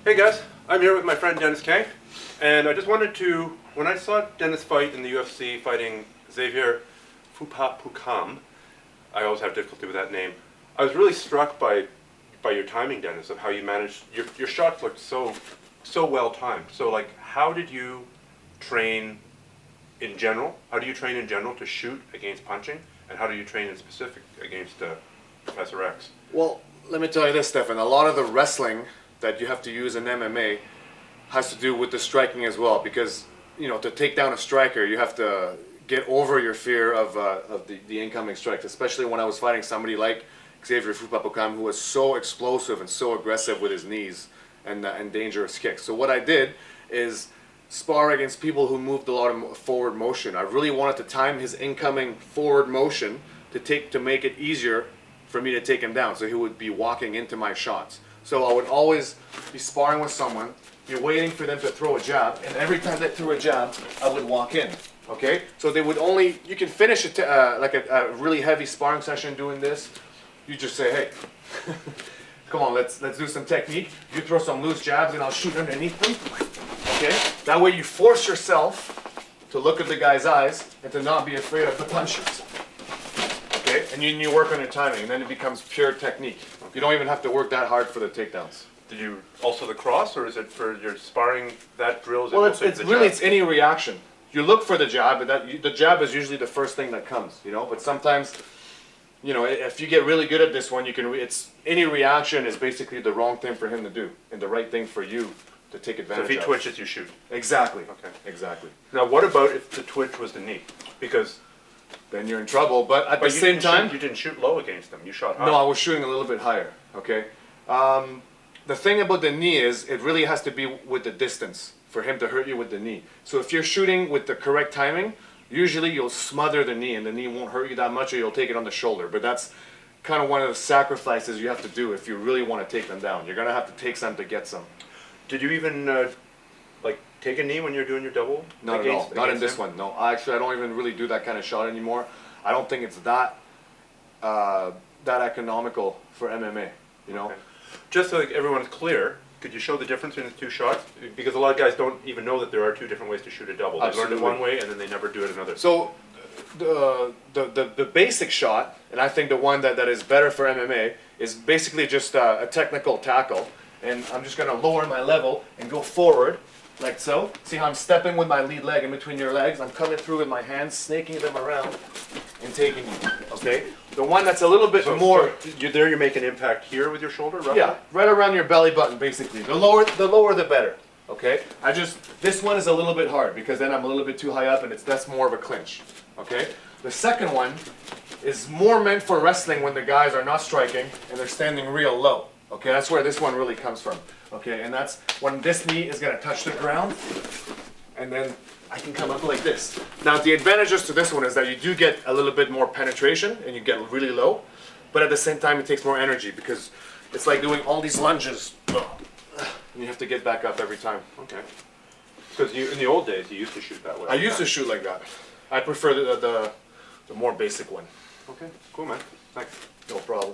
Hey guys, I'm here with my friend Denis Kang, and I just wanted to, when I saw Denis fight in the UFC fighting Xavier Foupa-Pokam, I always have difficulty with that name, I was really struck by your timing, Denis, of how you managed, your shots looked so well timed. So like, how did you train in general? How do you train in general to shoot against punching? And how do you train in specific against Professor X? Well, let me tell you this, Stefan. A lot of the wrestling that you have to use in MMA has to do with the striking as well, because to take down a striker, you have to get over your fear of the incoming strikes. Especially when I was fighting somebody like Xavier Foupa-Pokam, who was so explosive and so aggressive with his knees and dangerous kicks. So what I did is spar against people who moved a lot of forward motion. I really wanted to time his incoming forward motion to make it easier for me to take him down, so he would be walking into my shots. So I would always be sparring with someone, be waiting for them to throw a jab, and every time they threw a jab, I would walk in. Okay? So they would only, you can finish like a really heavy sparring session doing this. You just say, hey, come on, let's do some technique. You throw some loose jabs and I'll shoot underneath them. Okay? That way you force yourself to look at the guy's eyes and to not be afraid of the punches. Okay? And you work on your timing, and then it becomes pure technique. You don't even have to work that hard for the takedowns. Did you also the cross, or is it for your sparring that drills? Well, it's any reaction. You look for the jab, but the jab is usually the first thing that comes, But sometimes, if you get really good at this one, it's any reaction is basically the wrong thing for him to do, and the right thing for you to take advantage of. So if he twitches, you shoot. Exactly. Okay. Exactly. Now, what about if the twitch was the knee? Because then you're in trouble. But at the same time, you didn't shoot low against them. You shot high. No, I was shooting a little bit higher. Okay. The thing about the knee is it really has to be with the distance for him to hurt you with the knee. So if you're shooting with the correct timing, usually you'll smother the knee, and the knee won't hurt you that much, or you'll take it on the shoulder. But that's kind of one of the sacrifices you have to do if you really want to take them down. You're gonna have to take some to get some. Did you even take a knee when you're doing your double? Not at all. Not in this one. No, I don't even really do that kind of shot anymore. I don't think it's that economical for MMA. Okay. Just so everyone's clear, could you show the difference in the two shots? Because a lot of guys don't even know that there are two different ways to shoot a double. They learn it one way and then they never do it another. So the basic shot, and I think the one that is better for MMA, is basically just a technical tackle. And I'm just going to lower my level and go forward, like so. See how I'm stepping with my lead leg in between your legs? I'm coming through with my hands, snaking them around, and taking you, okay? The one that's a little bit more... You're making impact here with your shoulder, roughly? Yeah, right around your belly button, basically. The lower the better, okay? This one is a little bit hard, because then I'm a little bit too high up, and that's more of a clinch, okay? The second one is more meant for wrestling when the guys are not striking, and they're standing real low. Okay, that's where this one really comes from. Okay, and that's when this knee is going to touch the ground, and then I can come up like this. Now, the advantages to this one is that you do get a little bit more penetration, and you get really low, but at the same time, it takes more energy, because it's like doing all these lunges, and you have to get back up every time. Okay. Because in the old days, you used to shoot that way. I used to shoot like that. I prefer the more basic one. Okay, cool, man. Thanks. No problem.